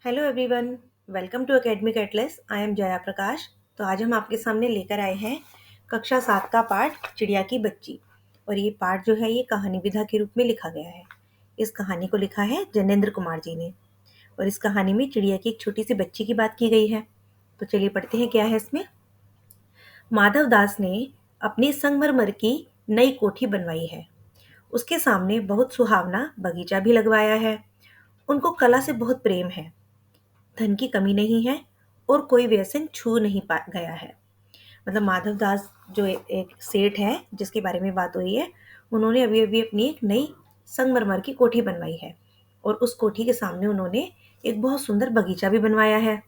Hello everyone. Welcome to Academic Atlas. I am Jaya Prakash. तो आज हम आपके सामने लेकर आए हैं कक्षा 7 का पाठ चिड़िया की बच्ची। और ये पाठ जो है ये कहानी विधा के रूप में लिखा गया है। इस कहानी को लिखा है जनेंद्र कुमार जी ने। और इस कहानी में चिड़िया की एक छोटी सी बच्ची की बात की गई है। तो चलिए पढ़ते हैं क्या है इसमें। माधव दास ने अपनी संगमरमर की नई कोठी बनवाई है। उसके सामने बहुत सुहावना बगीचा भी लगवाया है। उनको कला से बहुत प्रेम है। धन की कमी नहीं है और कोई व्यसन छू नहीं पा गया है। मतलब माधव दास जो एक सेठ है जिसके बारे में बात हो रही है, उन्होंने अभी अभी अपनी एक नई संगमरमर की कोठी बनवाई है। और उस कोठी के सामने उन्होंने एक बहुत सुंदर बगीचा भी बनवाया है।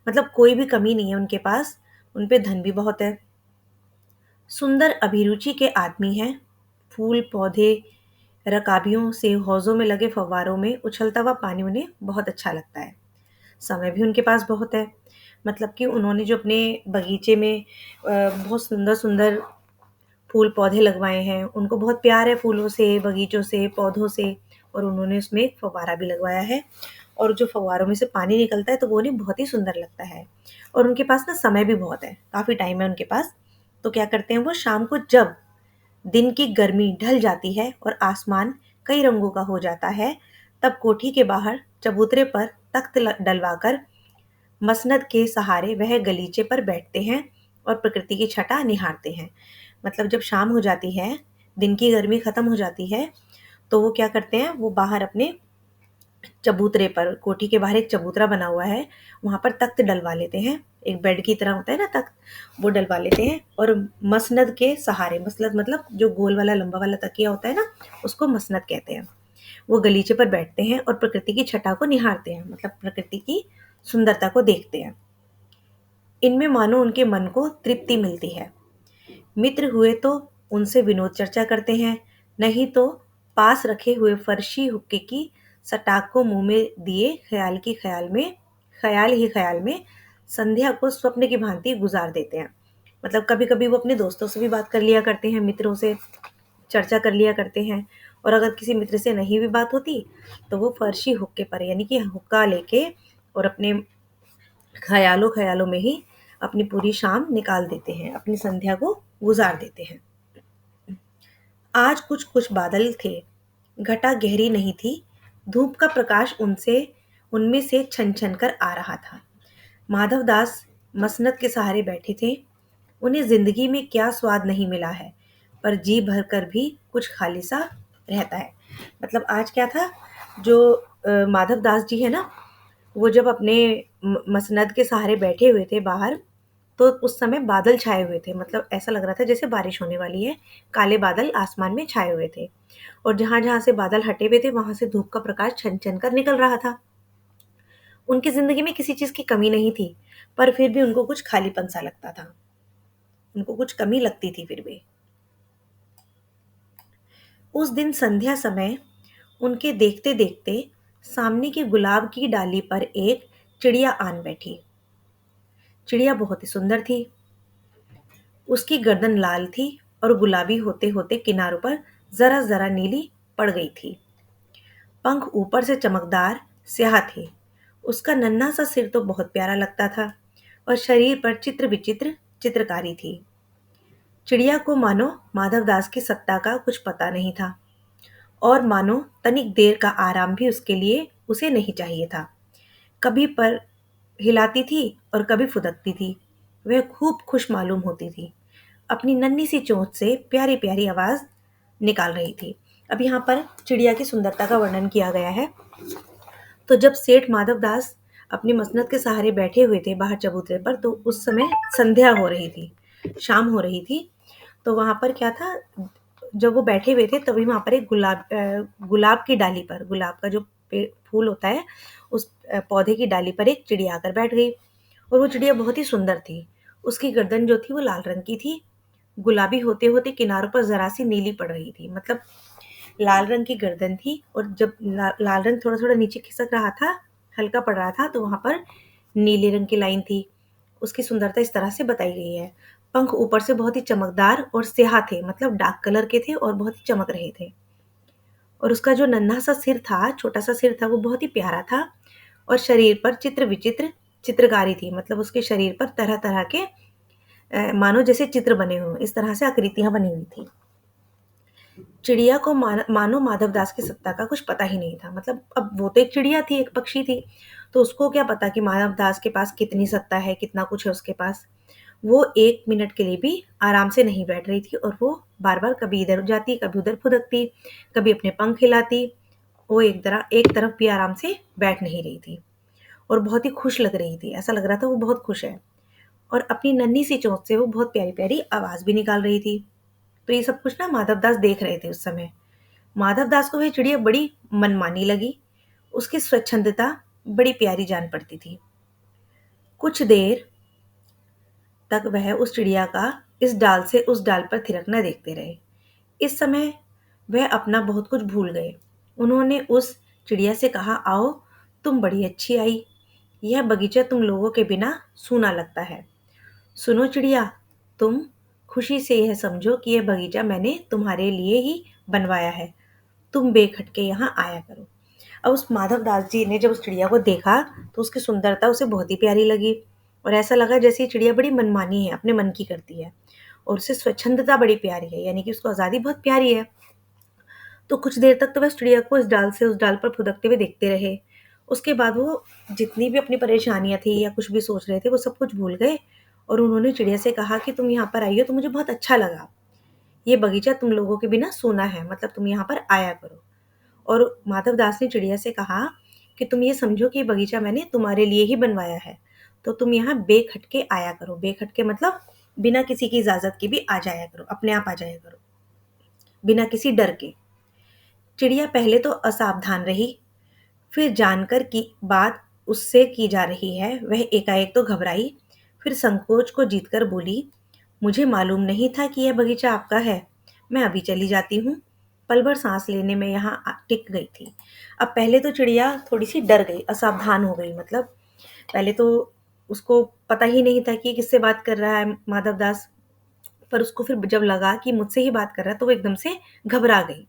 मतलब कोई भी कमी नहीं है उनके पास। उन पे धन भी बहुत है। सुंदर अभिरुचि के आदमी हैं। फूल पौधे रकाबियों से हौजों में लगे फव्वारों में उछलता हुआ पानी उन्हें बहुत अच्छा लगता है। समय भी उनके पास बहुत है। मतलब कि उन्होंने जो अपने बगीचे में बहुत सुंदर सुंदर फूल पौधे लगवाए हैं, उनको बहुत प्यार है फूलों से, बगीचों से, पौधों से। और उन्होंने उसमें एक फव्वारा भी लगवाया है। और जो फव्वारों में से पानी निकलता है तो वो उन्हें बहुत ही सुंदर लगता है। और उनके पास ना समय भी बहुत है, काफ़ी टाइम है उनके पास। तो क्या करते हैं वो, शाम को जब दिन की गर्मी ढल जाती है और आसमान कई रंगों का हो जाता है, तब कोठी के बाहर चबूतरे पर तख्त डलवाकर मसनद के सहारे वह गलीचे पर बैठते हैं और प्रकृति की छटा निहारते हैं। मतलब जब शाम हो जाती है, दिन की गर्मी खत्म हो जाती है, तो वो क्या करते हैं, वो बाहर अपने चबूतरे पर, कोठी के बाहर एक चबूतरा बना हुआ है, वहां पर तख्त डलवा लेते हैं। एक बेड की तरह होता है ना तख्त, वो डलवा लेते हैं। और मसनद के सहारे, मसनद मतलब जो गोल वाला लंबा वाला तकिया होता है ना, उसको मसनद कहते हैं। वो गलीचे पर बैठते हैं और प्रकृति की छटा को निहारते हैं, मतलब प्रकृति की सुंदरता को देखते हैं। इनमें मानो उनके मन को तृप्ति मिलती है। मित्र हुए तो उनसे विनोद चर्चा करते हैं, नहीं तो पास रखे हुए फर्शी हुक्के की सटाक को मुंह में दिए ख्याल ही ख्याल में संध्या को स्वप्न की भांति गुजार देते हैं। मतलब कभी कभी वो अपने दोस्तों से भी बात कर लिया करते हैं, मित्रों से चर्चा कर लिया करते हैं। और अगर किसी मित्र से नहीं भी बात होती, तो वो फर्शी हुक्के पर यानी कि हुक्का लेके और अपने ख्यालों ख्यालों में ही अपनी पूरी शाम निकाल देते हैं, अपनी संध्या को गुजार देते हैं। आज कुछ कुछ बादल थे। घटा गहरी नहीं थी। धूप का प्रकाश उनमें से छन छन कर आ रहा था। माधव दास मसनद के सहारे बैठे थे। उन्हें जिंदगी में क्या स्वाद नहीं मिला है, पर जी भर कर भी कुछ खाली सा रहता है। मतलब आज क्या था, जो माधव दास जी है ना, वो जब अपने मसनद के सहारे बैठे हुए थे बाहर, तो उस समय बादल छाए हुए थे। मतलब ऐसा लग रहा था जैसे बारिश होने वाली है। काले बादल आसमान में छाए हुए थे। और जहां जहां से बादल हटे हुए थे वहां से धूप का प्रकाश छन छन कर निकल रहा था। उनकी जिंदगी में किसी चीज की कमी नहीं थी, पर फिर भी उनको कुछ खालीपन सा लगता था। उनको कुछ कमी लगती थी फिर भी। उस दिन संध्या समय उनके देखते देखते सामने की गुलाब की डाली पर एक चिड़िया आन बैठी। चिड़िया बहुत ही सुंदर थी। उसकी गर्दन लाल थी और गुलाबी होते होते किनारों पर जरा जरा नीली पड़ गई थी। पंख ऊपर से चमकदार स्याह थे। उसका नन्हा सा सिर तो बहुत प्यारा लगता था और शरीर पर चित्र विचित्र चित्रकारी थी। चिड़िया को मानो माधव दास की सत्ता का कुछ पता नहीं था, और मानो तनिक देर का आराम भी उसके लिए उसे नहीं चाहिए था। कभी पर हिलाती थी और कभी फुदकती थी। वह खूब खुश मालूम होती थी। अपनी नन्ही सी चोंच से प्यारी प्यारी आवाज निकाल रही थी। अब यहाँ पर चिड़िया की सुंदरता का वर्णन किया गया है। तो जब सेठ माधव दास अपनी मसनद के सहारे बैठे हुए थे बाहर चबूतरे पर, तो उस समय संध्या हो रही थी, शाम हो रही थी। तो वहां पर क्या था, जब वो बैठे हुए थे तभी वहां पर एक गुलाब की डाली पर, गुलाब का जो फूल होता है, उस पौधे की डाली पर एक चिड़िया आकर बैठ गई। और वो चिड़िया बहुत ही सुंदर थी। उसकी गर्दन जो थी वो लाल रंग की थी। गुलाबी होते होते किनारों पर जरा सी नीली पड़ रही थी। मतलब लाल रंग की गर्दन थी, और जब लाल रंग थोड़ा थोड़ा नीचे खिसक रहा था, हल्का पड़ रहा था, तो वहां पर नीले रंग की लाइन थी। उसकी सुंदरता इस तरह से बताई गई है। पंख ऊपर से बहुत ही चमकदार और स्याह थे, मतलब डार्क कलर के थे और बहुत ही चमक रहे थे। और उसका जो नन्हा सा सिर था, छोटा सा सिर था, वो बहुत ही प्यारा था। और शरीर पर चित्र विचित्र चित्रकारी थी, मतलब उसके शरीर पर तरह तरह के मानो जैसे चित्र बने हों, इस तरह से आकृतियां बनी हुई थी। चिड़िया को मानो माधवदास की सत्ता का कुछ पता ही नहीं था। मतलब अब वो तो एक चिड़िया थी, एक पक्षी थी, तो उसको क्या पता कि माधवदास के पास कितनी सत्ता है, कितना कुछ है उसके पास। वो 1 मिनट के लिए भी आराम से नहीं बैठ रही थी, और वो बार-बार कभी इधर जाती, कभी उधर फुदकती, कभी अपने पंख हिलाती। वो एक तरफ भी आराम से बैठ नहीं रही थी, और बहुत ही खुश लग रही थी। ऐसा लग रहा था वो बहुत खुश है, और अपनी नन्ही सी चोंच से वो बहुत प्यारी-प्यारी आवाज़ भी निकाल रही थी। तो ये सब कुछ ना माधवदास देख रहे थे उस समय। माधवदास को वह चिड़िया बड़ी मनमानी लगी। उसकी स्वच्छंदता बड़ी प्यारी जान पड़ती थी। कुछ देर तक वह उस चिड़िया का इस डाल से उस डाल पर थिरकना देखते रहे। इस समय वह अपना बहुत कुछ भूल गए। उन्होंने उस चिड़िया से कहा, आओ, तुम बड़ी अच्छी आई। यह बगीचा तुम लोगों के बिना सूना लगता है। सुनो चिड़िया, तुम खुशी से यह समझो कि यह बगीचा मैंने तुम्हारे लिए ही बनवाया है। तुम बेखटके यहाँ आया करो। अब उस माधवदास जी ने जब उस चिड़िया को देखा, तो उसकी सुंदरता उसे बहुत ही प्यारी लगी, और ऐसा लगा जैसे ये चिड़िया बड़ी मनमानी है, अपने मन की करती है, और उसे स्वच्छंदता बड़ी प्यारी है, यानी कि उसको आज़ादी बहुत प्यारी है। तो कुछ देर तक तो वह उस चिड़िया को इस डाल से उस डाल पर फुदकते हुए देखते रहे। उसके बाद वो जितनी भी अपनी परेशानियां थी या कुछ भी सोच रहे थे, वो सब कुछ भूल गए, और उन्होंने चिड़िया से कहा कि तुम यहाँ पर आई हो तो मुझे बहुत अच्छा लगा। ये बगीचा तुम लोगों के बिना सूना है, मतलब तुम यहाँ पर आया करो। और माधवदास ने चिड़िया से कहा कि तुम ये समझो कि ये बगीचा मैंने तुम्हारे लिए ही बनवाया है, तो तुम यहाँ बेखटके आया करो। बेखटके मतलब बिना किसी की इजाज़त के भी आ जाया करो, अपने आप आ जाया करो, बिना किसी डर के। चिड़िया पहले तो असावधान रही, फिर जानकर कि बात उससे की जा रही है, वह एकाएक तो घबराई, फिर संकोच को जीतकर बोली, मुझे मालूम नहीं था कि यह बगीचा आपका है। मैं अभी चली जाती हूँ। पल भर सांस लेने में यहाँ टिक गई थी। अब पहले तो चिड़िया थोड़ी सी डर गई, असावधान हो गई। मतलब पहले तो उसको पता ही नहीं था कि किससे बात कर रहा है माधवदास, पर उसको फिर जब लगा कि मुझसे ही बात कर रहा है, तो वो एकदम से घबरा गई।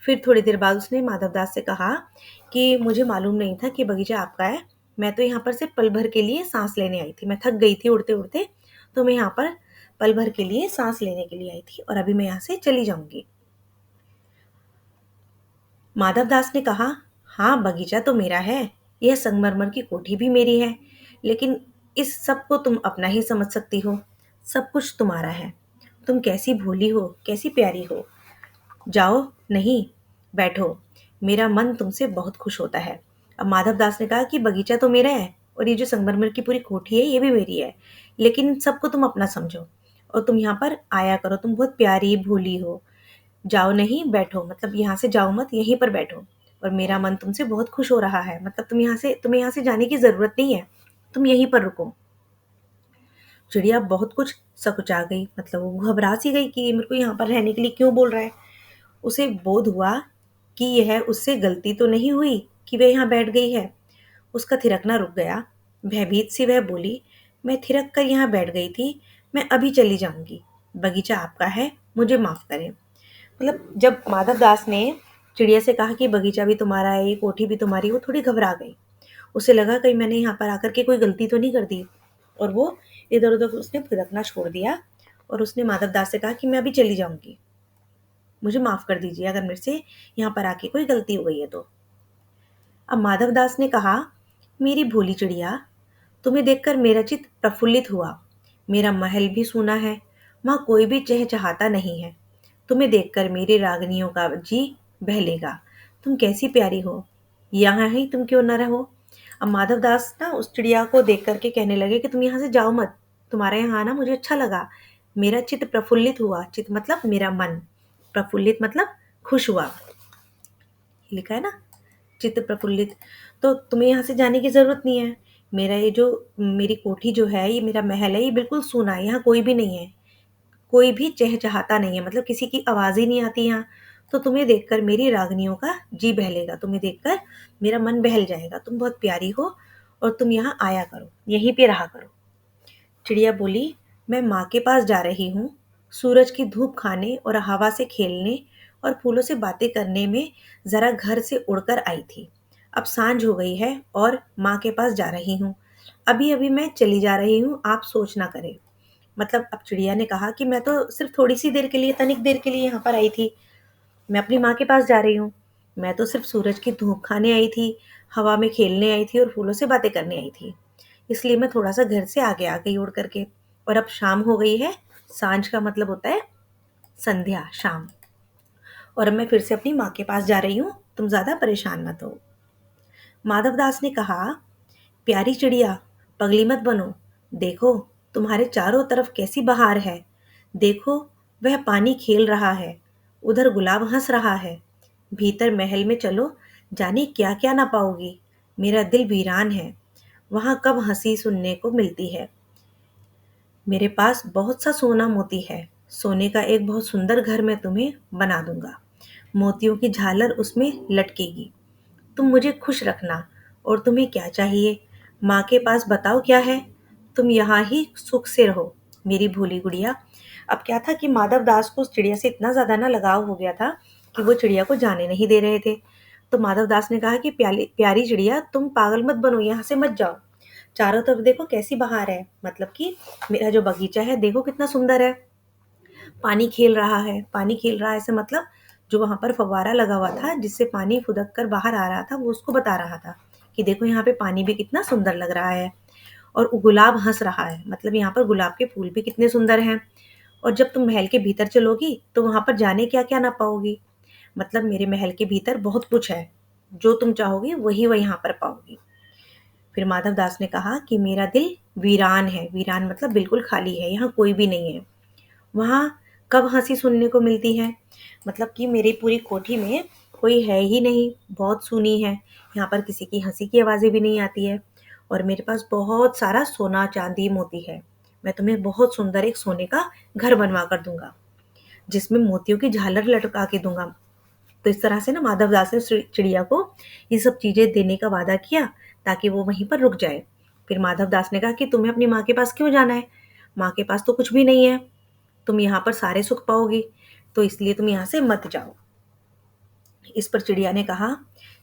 फिर थोड़ी देर बाद उसने माधवदास से कहा कि मुझे मालूम नहीं था कि बगीचा आपका है। मैं तो यहाँ पर सिर्फ पल भर के लिए सांस लेने आई थी। मैं थक गई थी उड़ते उड़ते, तो मैं यहाँ पर पल भर के लिए सांस लेने के लिए आई थी, और अभी मैं यहाँ से चली जाऊंगी। माधवदास ने कहा, हाँ, बगीचा तो मेरा है, यह संगमरमर की कोठी भी मेरी है, लेकिन इस सब को तुम अपना ही समझ सकती हो। सब कुछ तुम्हारा है। तुम कैसी भोली हो, कैसी प्यारी हो। जाओ, नहीं, बैठो। मेरा मन तुमसे बहुत खुश होता है। अब माधवदास ने कहा कि बगीचा तो मेरा है, और ये जो संगमरमर की पूरी कोठी है ये भी मेरी है, लेकिन इन सबको तुम अपना समझो, और तुम यहाँ पर आया करो। तुम बहुत प्यारी भोली हो। जाओ, नहीं, बैठो, मतलब यहाँ से जाओ मत, यहीं पर बैठो। और मेरा मन तुमसे बहुत खुश हो रहा है, मतलब तुम्हें यहाँ से जाने की ज़रूरत नहीं है। तुम यहीं पर रुको। चिड़िया बहुत कुछ सकुचा गई, मतलब वो घबरा सी गई कि ये मेरे को यहाँ पर रहने के लिए क्यों बोल रहा है। उसे बोध हुआ कि यह उससे गलती तो नहीं हुई कि वह यहाँ बैठ गई है। उसका थिरकना रुक गया। भयभीत सी वह बोली, मैं थिरक कर यहाँ बैठ गई थी। मैं अभी चली जाऊंगी। बगीचा आपका है, मुझे माफ़ करें। मतलब जब माधवदास ने चिड़िया से कहा कि बगीचा भी तुम्हारा है, ये कोठी भी तुम्हारी, वो थोड़ी घबरा गई। उसे लगा कहीं मैंने यहाँ पर आकर के कोई गलती तो नहीं कर दी, और वो इधर उधर उसने थिरकना छोड़ दिया, और उसने माधवदास से कहा कि मैं अभी चली जाऊंगी। मुझे माफ़ कर दीजिए अगर मेरे से यहाँ पर आके कोई गलती हो गई है तो। अब माधवदास ने कहा, मेरी भोली चिड़िया, तुम्हें देखकर मेरा चित्त प्रफुल्लित हुआ। मेरा महल भी सूना है, वहाँ कोई भी चहचहाता नहीं है। तुम्हें देखकर मेरी रागनियों का जी बहलेगा। तुम कैसी प्यारी हो, यहाँ ही तुम क्यों न रहो। अब माधवदास ना उस चिड़िया को देख करके कहने लगे कि तुम यहाँ से जाओ मत। तुम्हारा यहाँ आना मुझे अच्छा लगा। मेरा चित्त प्रफुल्लित हुआ। चित्त मतलब मेरा मन, प्रफुल्लित मतलब खुश हुआ। लिखा है ना, चित्त प्रफुल्लित। तो तुम्हें यहाँ से जाने की ज़रूरत नहीं है। मेरा ये जो मेरी कोठी जो है, ये मेरा महल है, ये बिल्कुल सूना है। यहाँ कोई भी नहीं है, कोई भी चहचहाता नहीं है, मतलब किसी की आवाज़ ही नहीं आती यहाँ। तो तुम्हें देखकर मेरी रागनियों का जी बहलेगा। तुम्हें देखकर मेरा मन बहल जाएगा। तुम बहुत प्यारी हो, और तुम यहाँ आया करो, यहीं पे रहा करो। चिड़िया बोली, मैं माँ के पास जा रही हूँ। सूरज की धूप खाने और हवा से खेलने और फूलों से बातें करने में ज़रा घर से उड़कर आई थी। अब सांझ हो गई है और माँ के पास जा रही हूँ। अभी अभी मैं चली जा रही हूँ, आप सोच ना करें। मतलब अब चिड़िया ने कहा कि मैं तो सिर्फ थोड़ी सी देर के लिए, तनिक देर के लिए यहाँ पर आई थी। मैं अपनी माँ के पास जा रही हूँ। मैं तो सिर्फ सूरज की धूप खाने आई थी, हवा में खेलने आई थी और फूलों से बातें करने आई थी। इसलिए मैं थोड़ा सा घर से आगे आ गई उड़ करके। और अब शाम हो गई है। सांझ का मतलब होता है संध्या, शाम। और अब मैं फिर से अपनी माँ के पास जा रही हूँ, तुम ज्यादा परेशान मत हो। माधवदास ने कहा, प्यारी चिड़िया, पगली मत बनो। देखो, तुम्हारे चारों तरफ कैसी बहार है। देखो, वह पानी खेल रहा है, उधर गुलाब हंस रहा है। भीतर महल में चलो, जाने क्या क्या ना पाओगी। मेरा दिल वीरान है, वहाँ कब हंसी सुनने को मिलती है। मेरे पास बहुत सा सोना मोती है। सोने का एक बहुत सुंदर घर मैं तुम्हें बना दूंगा। मोतियों की झालर उसमें लटकेगी। तुम मुझे खुश रखना। और तुम्हें क्या चाहिए, माँ के पास बताओ क्या है। तुम यहाँ ही सुख से रहो, मेरी भोली गुड़िया। अब क्या था कि माधव दास को उस चिड़िया से इतना ज्यादा ना लगाव हो गया था कि वो चिड़िया को जाने नहीं दे रहे थे। तो माधव दास ने कहा कि प्यारी प्यारी चिड़िया, तुम पागल मत बनो, यहाँ से मत जाओ। चारों तरफ देखो कैसी बहार है, मतलब कि मेरा जो बगीचा है देखो कितना सुंदर है। पानी खेल रहा है, पानी खेल रहा है ऐसे मतलब जो वहां पर फव्वारा लगा हुआ था जिससे पानी फुदक कर बाहर आ रहा था, वो उसको बता रहा था कि देखो यहाँ पे पानी भी कितना सुंदर लग रहा है। और वो गुलाब हंस रहा है, मतलब यहाँ पर गुलाब के फूल भी कितने सुंदर हैं। और जब तुम महल के भीतर चलोगी तो वहां पर जाने क्या क्या ना पाओगी। मतलब मेरे महल के भीतर बहुत कुछ है, जो तुम चाहोगी वही वह यहाँ पर पाओगी। फिर माधव दास ने कहा कि मेरा दिल वीरान है। वीरान मतलब बिल्कुल खाली है, यहाँ कोई भी नहीं है। वहाँ कब हंसी सुनने को मिलती है, मतलब कि मेरी पूरी कोठी में कोई है ही नहीं, बहुत सुनी है। यहाँ पर किसी की हंसी की आवाज़ें भी नहीं आती है। और मेरे पास बहुत सारा सोना चांदी मोती है। मैं तुम्हें बहुत सुंदर एक सोने का घर बनवा कर दूंगा, जिसमें मोतियों की झालर लटका के दूंगा। तो इस तरह से ना माधवदास ने चिड़िया को ये सब चीजें देने का वादा किया ताकि वो वहीं पर रुक जाए। फिर माधवदास ने कहा कि तुम्हें अपनी माँ के पास क्यों जाना है, माँ के पास तो कुछ भी नहीं है। तुम यहाँ पर सारे सुख पाओगी, तो इसलिए तुम यहाँ से मत जाओ। इस पर चिड़िया ने कहा,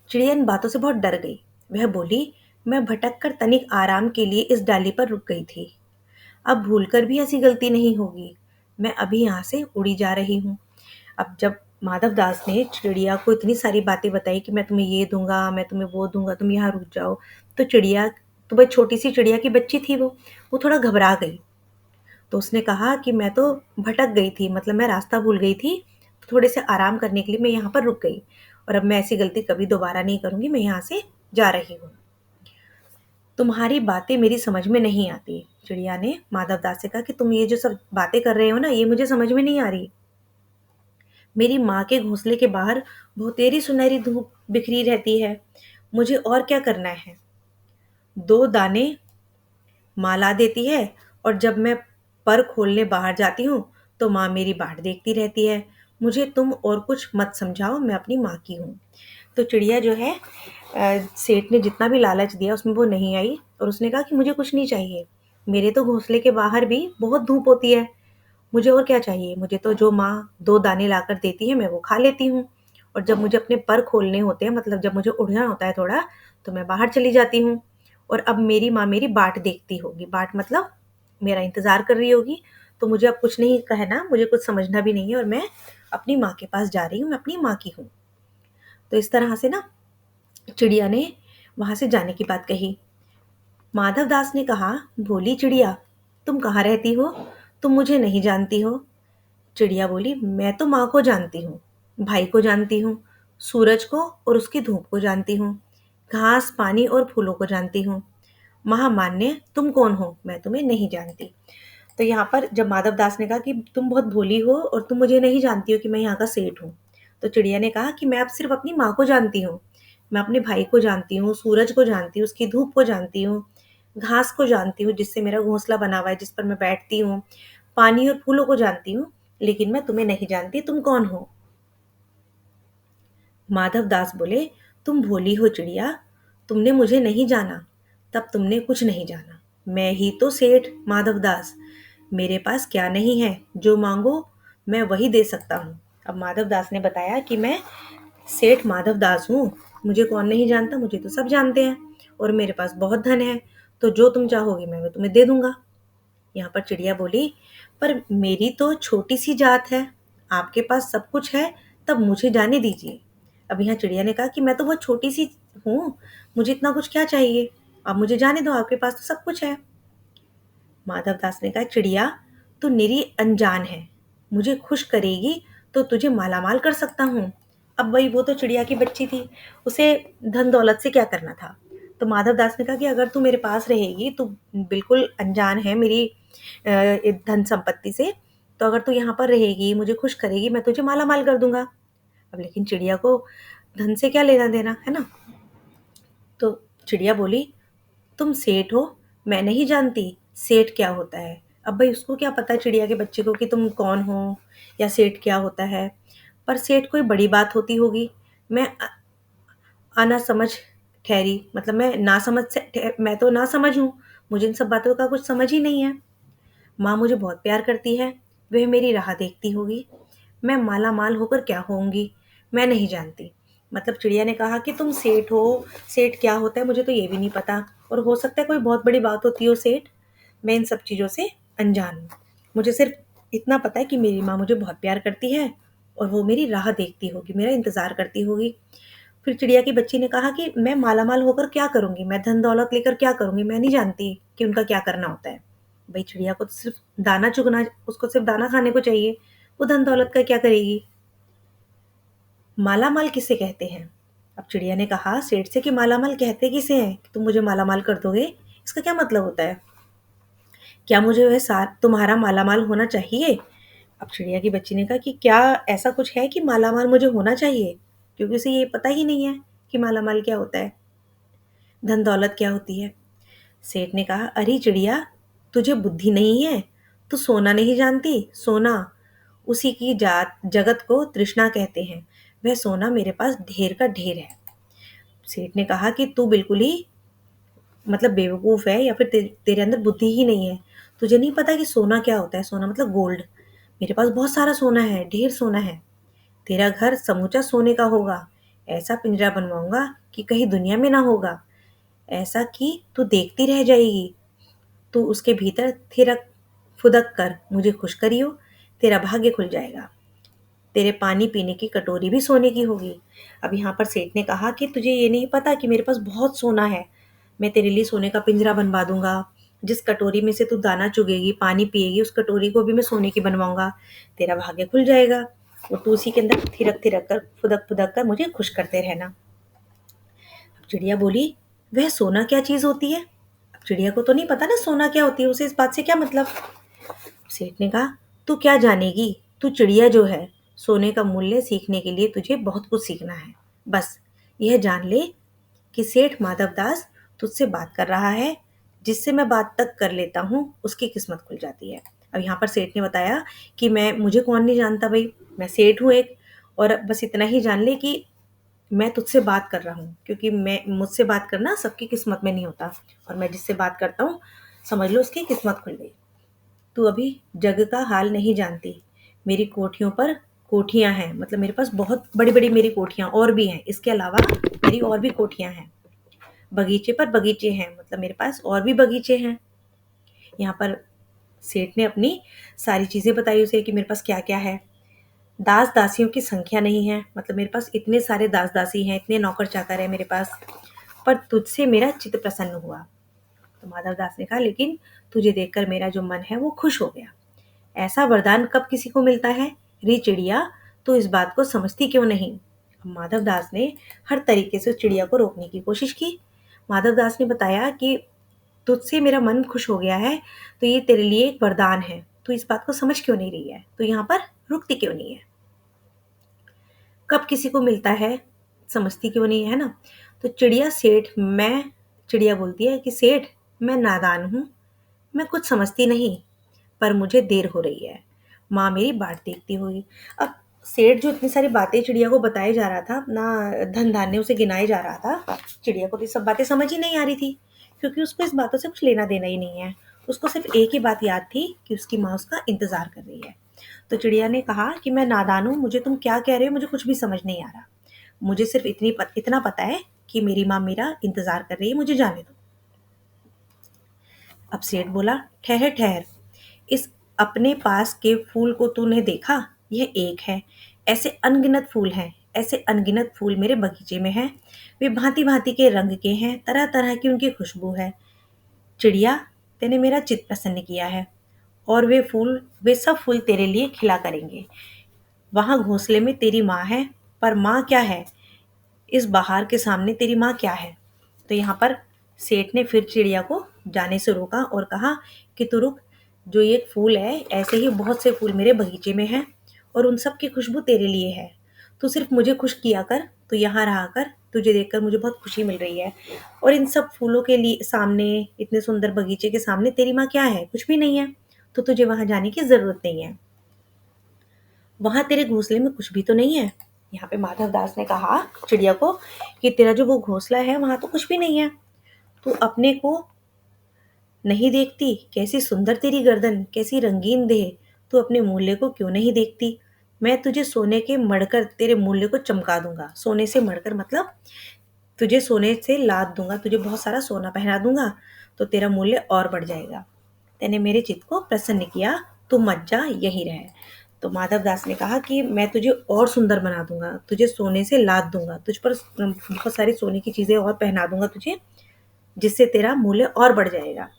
चिड़िया इन बातों से बहुत डर गई। वह बोली, मैं भटक कर तनिक आराम के लिए इस डाली पर रुक गई थी। अब भूलकर भी ऐसी गलती नहीं होगी। मैं अभी यहाँ से उड़ी जा रही हूँ। अब जब माधव दास ने चिड़िया को इतनी सारी बातें बताई कि मैं तुम्हें ये दूंगा, मैं तुम्हें वो दूंगा, तुम यहाँ रुक जाओ, तो चिड़िया, तो वह छोटी सी चिड़िया की बच्ची थी, वो थोड़ा घबरा गई। तो उसने कहा कि मैं तो भटक गई थी, मतलब मैं रास्ता भूल गई थी, तो थोड़े से आराम करने के लिए मैं यहाँ पर रुक गई। और अब मैं ऐसी गलती कभी दोबारा नहीं करूंगी, मैं यहाँ से जा रही हूँ। तुम्हारी बातें मेरी समझ में नहीं आती। चिड़िया ने माधव दास से कहा कि तुम ये जो सब बातें कर रहे हो ना, ये मुझे समझ में नहीं आ रही। मेरी माँ के घोंसले के बाहर बहुतेरी सुनहरी धूप बिखरी रहती है। मुझे और क्या करना है। दो दाने माँ ला देती है, और जब मैं पर खोलने बाहर जाती हूँ तो माँ मेरी बाट देखती रहती है। मुझे तुम और कुछ मत समझाओ, मैं अपनी माँ की हूँ। तो चिड़िया जो है, सेठ ने जितना भी लालच दिया उसमें वो नहीं आई, और उसने कहा कि मुझे कुछ नहीं चाहिए। मेरे तो घोंसले के बाहर भी बहुत धूप होती है, मुझे और क्या चाहिए। मुझे तो जो माँ दो दाने लाकर देती है मैं वो खा लेती हूँ। और जब मुझे अपने पर खोलने होते हैं, मतलब जब मुझे उड़ना होता है थोड़ा, तो मैं बाहर चली जाती हूँ। और अब मेरी माँ मेरी बाट देखती होगी, बाट मतलब मेरा इंतजार कर रही होगी। तो मुझे अब कुछ नहीं कहना, मुझे कुछ समझना भी नहीं है, और मैं अपनी माँ के पास जा रही हूँ, मैं अपनी माँ की हूँ। तो इस तरह से ना चिड़िया ने वहां से जाने की बात कही। माधव दास ने कहा, भोली चिड़िया, तुम कहाँ रहती हो, तुम मुझे नहीं जानती हो। चिड़िया बोली, मैं तो माँ को जानती हूँ, भाई को जानती हूँ, सूरज को और उसकी धूप को जानती हूँ, घास पानी और फूलों को जानती हूँ। महामान्य, तुम कौन हो, मैं तुम्हें नहीं जानती। तो यहाँ पर जब माधव दास ने कहा कि तुम बहुत भोली हो और तुम मुझे नहीं जानती हो कि मैं यहाँ का सेठ हूँ, तो चिड़िया ने कहा कि मैं अब सिर्फ अपनी माँ को जानती हूँ। मैं अपने भाई को जानती हूँ, सूरज को जानती हूँ, उसकी धूप को जानती हूँ, घास को जानती हूँ जिससे मेरा घोंसला बना हुआ है, जिस पर मैं बैठती हूँ, पानी और फूलों को जानती हूँ, लेकिन मैं तुम्हें नहीं जानती, तुम कौन हो। माधव दास बोले, तुम भोली हो चिड़िया, तुमने मुझे नहीं जाना, तब तुमने कुछ नहीं जाना। मैं ही तो सेठ माधव दास, मेरे पास क्या नहीं है, जो मांगो मैं वही दे सकता हूँ। अब माधव दास ने बताया कि मैं सेठ माधव दास हूँ, मुझे कौन नहीं जानता, मुझे तो सब जानते हैं और मेरे पास बहुत धन है, तो जो तुम चाहोगे मैं वो तुम्हें दे दूँगा। यहाँ पर चिड़िया बोली, पर मेरी तो छोटी-सी जात है, आपके पास सब कुछ है, तब मुझे जाने दीजिए। अब यहाँ चिड़िया ने कहा कि मैं तो बहुत छोटी-सी हूँ, मुझे इतना कुछ क्या चाहिए? आप मुझे जाने दो, आपके पास तो सब कुछ है। माधवदास ने कहा, चिड़िया तू निरी अनजान है, मुझे खुश करेगी तो तुझे मालामाल कर सकता हूँ। अब भाई वो तो चिड़िया की बच्ची थी, उसे धन दौलत से क्या करना था। तो माधवदास ने कहा कि अगर तू मेरे पास रहेगी, तू बिल्कुल अनजान है मेरी धन संपत्ति से, तो अगर तू यहाँ पर रहेगी, मुझे खुश करेगी, मैं तुझे माला माल कर दूंगा। अब लेकिन चिड़िया को धन से क्या लेना देना, है ना। तो चिड़िया बोली, तुम सेठ हो, मैं नहीं जानती सेठ क्या होता है। अब भाई उसको क्या पता चिड़िया के बच्चे को कि तुम कौन हो या सेठ क्या होता है। पर सेठ कोई बड़ी बात होती होगी। मैं आना समझ ठहरी, मतलब मैं तो ना समझ हूँ, मुझे इन सब बातों का कुछ समझ ही नहीं है। माँ मुझे बहुत प्यार करती है, वह मेरी राह देखती होगी, मैं माला माल होकर क्या होऊंगी, मैं नहीं जानती। मतलब चिड़िया ने कहा कि तुम सेठ हो, सेठ क्या होता है मुझे तो ये भी नहीं पता, और हो सकता है कोई बहुत बड़ी बात होती हो सेठ, मैं इन सब चीज़ों से अनजान हूँ। मुझे सिर्फ इतना पता है कि मेरी माँ मुझे बहुत प्यार करती है और वो मेरी राह देखती होगी, मेरा इंतज़ार करती होगी। फिर चिड़िया की बच्ची ने कहा कि मैं मालामाल होकर क्या करूंगी, मैं धन दौलत लेकर क्या करूंगी, मैं नहीं जानती कि उनका क्या करना होता है। भाई चिड़िया को तो सिर्फ दाना चुगना, उसको सिर्फ दाना खाने को चाहिए, वो धन दौलत का क्या करेगी। मालामाल किसे कहते हैं। अब चिड़िया ने कहा सेठ से कि मालामाल कहते किसे हैं, कि तुम मुझे मालामाल कर दोगे, इसका क्या मतलब होता है, क्या मुझे वह साथ तुम्हारा मालामाल होना चाहिए। अब चिड़िया की बच्ची ने कहा कि क्या ऐसा कुछ है कि मालामाल मुझे होना चाहिए, क्योंकि उसे ये पता ही नहीं है कि मालामाल क्या होता है, धन दौलत क्या होती है। सेठ ने कहा, अरे चिड़िया तुझे बुद्धि नहीं है, तू सोना नहीं जानती। सोना उसी की जात जगत को तृष्णा कहते हैं, वह सोना मेरे पास ढेर का ढेर है। सेठ ने कहा कि तू बिल्कुल ही मतलब बेवकूफ़ है, या फिर तेरे अंदर बुद्धि ही नहीं है, तुझे नहीं पता कि सोना क्या होता है। सोना मतलब गोल्ड, मेरे पास बहुत सारा सोना है, ढेर सोना है, तेरा घर समूचा सोने का होगा, ऐसा पिंजरा बनवाऊंगा कि कहीं दुनिया में ना होगा, ऐसा कि तू देखती रह जाएगी, तू उसके भीतर थिरक फुदक कर मुझे खुश करियो, तेरा भाग्य खुल जाएगा, तेरे पानी पीने की कटोरी भी सोने की होगी। अब यहाँ पर सेठ ने कहा कि तुझे ये नहीं पता कि मेरे पास बहुत सोना है, मैं तेरे लिए सोने का पिंजरा बनवा दूंगा, जिस कटोरी में से तू दाना चुगेगी पानी पिएगी उस कटोरी को भी मैं सोने की बनवाऊंगा, तेरा भाग्य खुल जाएगा और तू उसी के अंदर थिरक थिरक कर फुदक फुदक कर मुझे खुश करते रहना। चिड़िया बोली, वह सोना क्या चीज़ होती है। अब चिड़िया को तो नहीं पता ना सोना क्या होती है, उसे इस बात से क्या मतलब। सेठ ने कहा, तू क्या जानेगी, तू चिड़िया जो है, सोने का मूल्य सीखने के लिए तुझे बहुत कुछ सीखना है। बस यह जान ले कि सेठ माधवदास तुझसे बात कर रहा है, जिससे मैं बात तक कर लेता हूँ उसकी किस्मत खुल जाती है। अब यहाँ पर सेठ ने बताया कि मुझे कौन नहीं जानता भाई, मैं सेठ हूँ एक, और बस इतना ही जान ले कि मैं तुझसे बात कर रहा हूँ, क्योंकि मैं मुझसे बात करना सबकी किस्मत में नहीं होता, और मैं जिससे बात करता हूँ समझ लो उसकी किस्मत खुल गई। तू अभी जग का हाल नहीं जानती, मेरी कोठियों पर कोठियाँ हैं, मतलब मेरे पास बहुत बड़ी बड़ी मेरी कोठियाँ और भी हैं, इसके अलावा मेरी और भी कोठियाँ हैं, बगीचे पर बगीचे हैं, मतलब मेरे पास और भी बगीचे हैं। यहाँ पर सेठ ने अपनी सारी चीज़ें बताई उसे कि मेरे पास क्या क्या है। दास दासियों की संख्या नहीं है, मतलब मेरे पास इतने सारे दास दासी हैं, इतने नौकर चाकर हैं मेरे पास, पर तुझसे मेरा चित्त प्रसन्न हुआ। तो माधवदास ने कहा, लेकिन तुझे देखकर मेरा जो मन है वो खुश हो गया, ऐसा वरदान कब किसी को मिलता है। री चिड़िया तो इस बात को समझती क्यों नहीं। अब माधवदास ने हर तरीके से उस चिड़िया को रोकने की कोशिश की। माधवदास ने बताया कि तुझसे मेरा मन खुश हो गया है, तो ये तेरे लिए एक वरदान है, तू इस बात को समझ क्यों नहीं रही है, तो यहाँ पर रुकती क्यों नहीं है, कब किसी को मिलता है समझती क्यों नहीं है ना। तो चिड़िया बोलती है कि सेठ मैं नादान हूँ, मैं कुछ समझती नहीं, पर मुझे देर हो रही है, माँ मेरी बाट देखती होगी। अब सेठ जो इतनी सारी बातें चिड़िया को बताए जा रहा था, अपना धन धान्य उसे गिनाए जा रहा था, चिड़िया को तो ये सब बातें समझ ही नहीं आ रही थी, क्योंकि उसको इस बातों से कुछ लेना देना ही नहीं है। उसको सिर्फ एक ही बात याद थी कि उसकी माँ उसका इंतजार कर रही है। तो चिड़िया ने कहा कि मैं नादान हूँ, मुझे तुम क्या कह रहे हो मुझे कुछ भी समझ नहीं आ रहा, मुझे सिर्फ इतना पता है कि मेरी माँ मेरा इंतज़ार कर रही है, मुझे जाने दो। अब सेठ बोला, ठहर ठहर, इस अपने पास के फूल को तूने देखा? यह एक है, ऐसे अनगिनत फूल हैं, ऐसे अनगिनत फूल मेरे बगीचे में हैं। वे भांति भांति के रंग के हैं, तरह तरह की उनकी खुशबू है। चिड़िया, तूने मेरा चित्त प्रसन्न किया है, और वे सब फूल तेरे लिए खिला करेंगे। वहां घोंसले में तेरी माँ है, पर माँ क्या है? इस बहार के सामने तेरी माँ क्या है? तो यहाँ पर सेठ ने फिर चिड़िया को जाने से रोका और कहा कि तू रुक, जो ये एक फूल है, ऐसे ही बहुत से फूल मेरे बगीचे में हैं और उन सब की खुशबू तेरे लिए है। तू सिर्फ मुझे खुश किया कर, तू यहाँ रहा कर, तुझे देखकर मुझे बहुत खुशी मिल रही है। और इन सब फूलों के लिए सामने, इतने सुंदर बगीचे के सामने तेरी माँ क्या है? कुछ भी नहीं है। तो तुझे वहां जाने की जरूरत नहीं है। वहां तेरे घोंसले में कुछ भी तो नहीं है। यहाँ पे माधव दास ने कहा चिड़िया को कि तेरा जो वो घोंसला है वहां तो कुछ भी नहीं है। तू अपने को नहीं देखती? कैसी सुंदर तेरी गर्दन, कैसी रंगीन देह। तू अपने मूल्य को क्यों नहीं देखती? मैं तुझे सोने के मढ़कर तेरे मूल्य को चमका दूंगा। सोने से मढ़कर मतलब तुझे सोने से लाद दूंगा, तुझे बहुत सारा सोना पहना दूंगा, तो तेरा मूल्य और बढ़ जाएगा। तूने मेरे चित्त को प्रसन्न किया, तू मत जा, यहीं रह। तो माधव दास ने कहा कि मैं तुझे और सुंदर बना दूंगा, तुझे सोने से लाद दूंगा, तुझ पर बहुत सारी सोने की चीजें और पहना दूंगा तुझे, जिससे तेरा मूल्य और बढ़ जाएगा।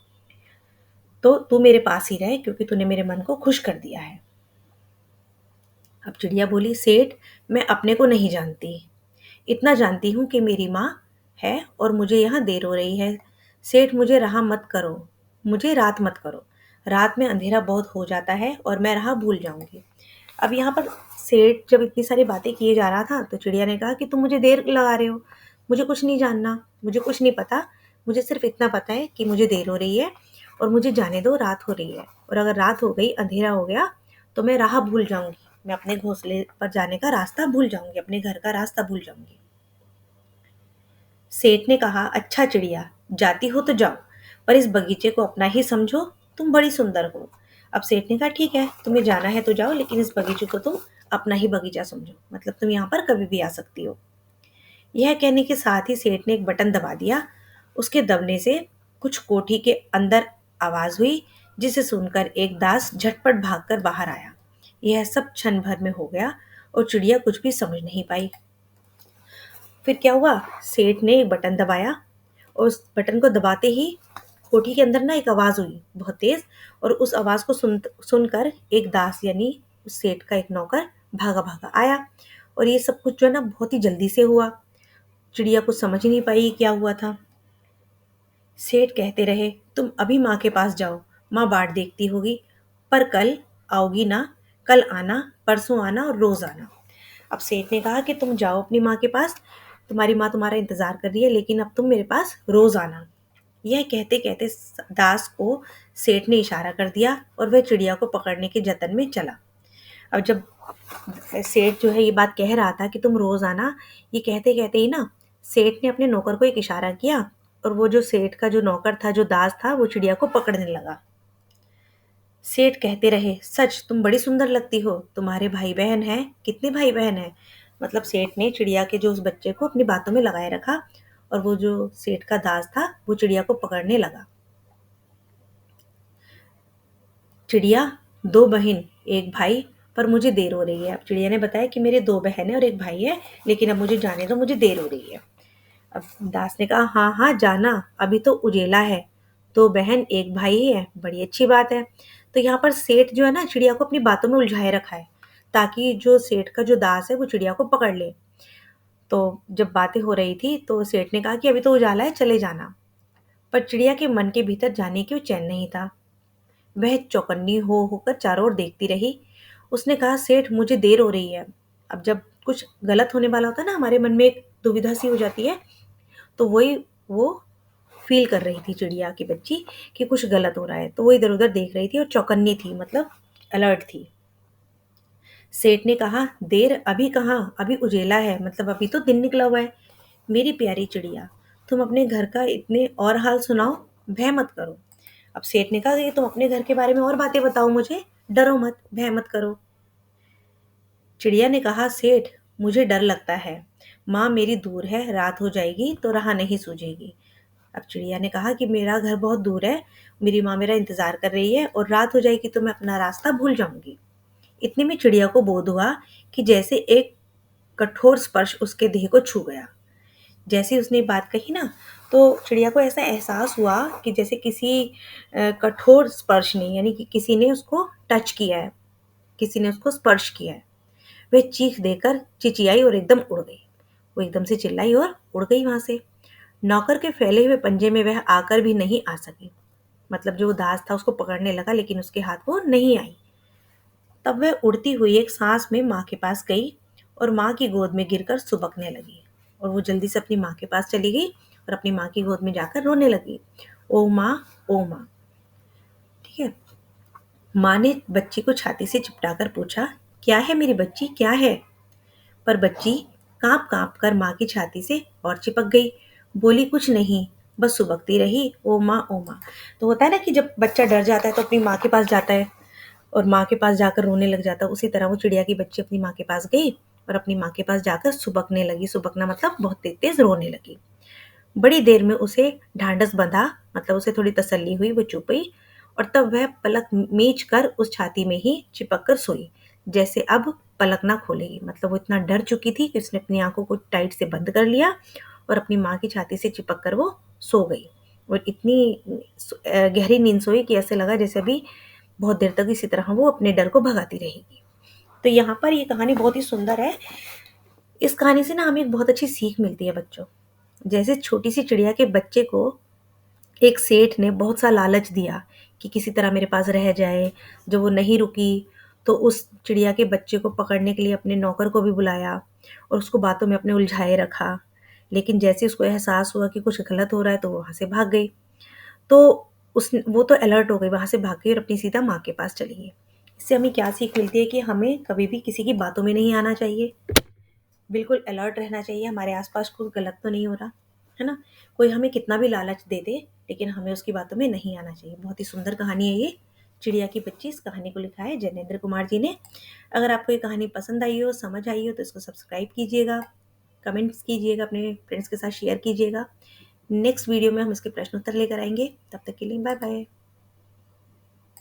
तो तू मेरे पास ही रहे, क्योंकि तूने मेरे मन को खुश कर दिया है। अब चिड़िया बोली, सेठ, मैं अपने को नहीं जानती, इतना जानती हूँ कि मेरी माँ है और मुझे यहाँ देर हो रही है। सेठ, मुझे राह मत करो, मुझे रात मत करो। रात में अंधेरा बहुत हो जाता है और मैं राह भूल जाऊंगी। अब यहाँ पर सेठ जब इतनी सारी बातें किए जा रहा था, तो चिड़िया ने कहा कि तुम मुझे देर लगा रहे हो, मुझे कुछ नहीं जानना, मुझे कुछ नहीं पता। मुझे सिर्फ इतना पता है कि मुझे देर हो रही है और मुझे जाने दो, रात हो रही है। और अगर रात हो गई, अंधेरा हो गया, तो मैं राह भूल जाऊंगी, मैं अपने घोंसले पर जाने का रास्ता भूल जाऊंगी, अपने घर का रास्ता भूल जाऊंगी। सेठ ने कहा, अच्छा चिड़िया, जाती हो तो जाओ, पर इस बगीचे को अपना ही समझो, तुम बड़ी सुंदर हो। अब सेठ ने कहा, ठीक है, तुम्हें जाना है तो जाओ, लेकिन इस बगीचे को तुम अपना ही बगीचा समझो, मतलब तुम यहाँ पर कभी भी आ सकती हो। यह कहने के साथ ही सेठ ने एक बटन दबा दिया। उसके दबने से कुछ कोठी के अंदर आवाज हुई, जिसे सुनकर एक दास झटपट भागकर बाहर आया। यह सब क्षण भर में हो गया और चिड़िया कुछ भी समझ नहीं पाई। फिर क्या हुआ, सेठ ने एक बटन दबाया और उस बटन को दबाते ही कोठी के अंदर ना एक आवाज हुई बहुत तेज, और उस आवाज को सुनकर एक दास यानी उस सेठ का एक नौकर भागा भागा आया। और ये सब कुछ जो है ना बहुत ही जल्दी से हुआ। चिड़िया कुछ समझ ही नहीं पाई क्या हुआ था। सेठ कहते रहे, तुम अभी माँ के पास जाओ, माँ बाट देखती होगी, पर कल आओगी ना? कल आना, परसों आना और रोज आना। अब सेठ ने कहा कि तुम जाओ अपनी माँ के पास, तुम्हारी माँ तुम्हारा इंतजार कर रही है, लेकिन अब तुम मेरे पास रोज आना। यह कहते कहते दास को सेठ ने इशारा कर दिया और वह चिड़िया को पकड़ने के जतन में चला। अब जब सेठ जो है ये बात कह रहा था कि तुम रोज आना, ये कहते कहते ही ना सेठ ने अपने नौकर को एक इशारा किया, और वो जो सेठ का जो नौकर था, जो दास था, वो चिड़िया को पकड़ने लगा। सेठ कहते रहे, सच तुम बड़ी सुंदर लगती हो, तुम्हारे भाई बहन हैं? कितने भाई बहन हैं? मतलब सेठ ने चिड़िया के जो उस बच्चे को अपनी बातों में लगाए रखा, और वो जो सेठ का दास था वो चिड़िया को पकड़ने लगा। चिड़िया, दो बहन, एक भाई, पर मुझे देर हो रही है। अब चिड़िया ने बताया कि मेरे दो बहन है और एक भाई है, लेकिन अब मुझे जाने दो, मुझे देर हो रही है। अब दास ने कहा, हाँ हाँ जाना, अभी तो उजेला है, दो बहन एक भाई ही है, बड़ी अच्छी बात है। तो यहाँ पर सेठ जो है ना चिड़िया को अपनी बातों में उलझाए रखा है, ताकि जो सेठ का जो दास है वो चिड़िया को पकड़ ले। तो जब बातें हो रही थी तो सेठ ने कहा कि अभी तो उजाला है, चले जाना। पर चिड़िया के मन के भीतर जाने की चैन नहीं था। वह चौकन्नी हो होकर चारों ओर देखती रही। उसने कहा, सेठ मुझे देर हो रही है। अब जब कुछ गलत होने वाला होता है ना, हमारे मन में एक दुविधा सी हो जाती है, तो वही वो फील कर रही थी चिड़िया की बच्ची कि कुछ गलत हो रहा है। तो वो इधर उधर देख रही थी और चौकन्नी थी, मतलब अलर्ट थी। सेठ ने कहा, देर अभी कहाँ, अभी उजेला है, मतलब अभी तो दिन निकला हुआ है। मेरी प्यारी चिड़िया, तुम अपने घर का इतने और हाल सुनाओ, भय मत करो। अब सेठ ने कहा कि तुम अपने घर के बारे में और बातें बताओ मुझे, डरो मत, भय मत करो। चिड़िया ने कहा, सेठ मुझे डर लगता है। माँ मेरी दूर है, रात हो जाएगी तो राह नहीं सूझेगी। अब चिड़िया ने कहा कि मेरा घर बहुत दूर है, मेरी माँ मेरा इंतज़ार कर रही है और रात हो जाएगी तो मैं अपना रास्ता भूल जाऊंगी। इतने में चिड़िया को बोध हुआ कि जैसे एक कठोर स्पर्श उसके देह को छू गया। जैसे ही उसने ये बात कही ना, तो चिड़िया को ऐसा एहसास हुआ कि जैसे किसी कठोर स्पर्श ने, यानी कि किसी ने उसको टच किया है, किसी ने उसको स्पर्श किया है। वह चीख देकर चिचियाई और एकदम उड़ गई। वो एकदम से चिल्लाई और उड़ गई वहां से। नौकर के फैले हुए पंजे में वह आकर भी नहीं आ सकी। मतलब जो दास था उसको पकड़ने लगा, लेकिन उसके हाथ वो नहीं आई। तब वह उड़ती हुई एक सांस में माँ के पास गई और माँ की गोद में गिरकर सुबकने लगी। और वो जल्दी से अपनी माँ के पास चली गई और अपनी माँ की गोद में जाकर रोने लगी। ओ माँ, ओ माँ। ठीक है। माँ ने बच्ची को छाती से चिपटाकर पूछा, क्या है मेरी बच्ची, क्या है? पर बच्ची कांप कांप कर माँ की छाती से और चिपक गई। बोली कुछ नहीं, बस सुबकती रही, ओ माँ, ओ माँ। तो होता है ना कि जब बच्चा डर जाता है तो अपनी माँ के पास जाता है और माँ के पास जाकर रोने लग जाता है। उसी तरह वो चिड़िया की बच्ची अपनी माँ के पास गई और अपनी माँ के पास जाकर सुबकने लगी। सुबकना मतलब बहुत तेज तेज रोने लगी। बड़ी देर में उसे ढांढस बंधा, मतलब उसे थोड़ी तसल्ली हुई, वो चुप गई। और तब वह पलक मीच कर उस छाती में ही चिपक कर सोई, जैसे अब पलक ना खोलेगी। मतलब वो इतना डर चुकी थी कि उसने अपनी आंखों को टाइट से बंद कर लिया और अपनी माँ की छाती से चिपक कर वो सो गई। और इतनी गहरी नींद सोई कि ऐसे लगा जैसे अभी बहुत देर तक इसी तरह वो अपने डर को भगाती रहेगी। तो यहाँ पर ये कहानी बहुत ही सुंदर है। इस कहानी से ना हमें एक बहुत अच्छी सीख मिलती है बच्चों। जैसे छोटी सी चिड़िया के बच्चे को एक सेठ ने बहुत सा लालच दिया कि किसी तरह मेरे पास रह जाए। जब वो नहीं रुकी तो उस चिड़िया के बच्चे को पकड़ने के लिए अपने नौकर को भी बुलाया और उसको बातों में अपने उलझाए रखा। लेकिन जैसे उसको एहसास हुआ कि कुछ गलत हो रहा है तो वो वहाँ से भाग गई। तो वो तो अलर्ट हो गई, वहाँ से भाग गई और अपनी सीधा माँ के पास चली गई। इससे हमें क्या सीख मिलती है कि हमें कभी भी किसी की बातों में नहीं आना चाहिए। बिल्कुल अलर्ट रहना चाहिए, हमारे आस-पास कुछ गलत तो नहीं हो रहा, है ना? कोई हमें कितना भी लालच दे दे, लेकिन हमें उसकी बातों में नहीं आना चाहिए। बहुत ही सुंदर कहानी है ये, चिड़िया की बच्ची। इस कहानी को लिखा है जैनेंद्र कुमार जी ने। अगर आपको ये कहानी पसंद आई हो, समझ आई हो तो इसको सब्सक्राइब कीजिएगा, कमेंट्स कीजिएगा, अपने फ्रेंड्स के साथ शेयर कीजिएगा। नेक्स्ट वीडियो में हम इसके प्रश्न उत्तर लेकर आएँगे। तब तक के लिए बाय बाय।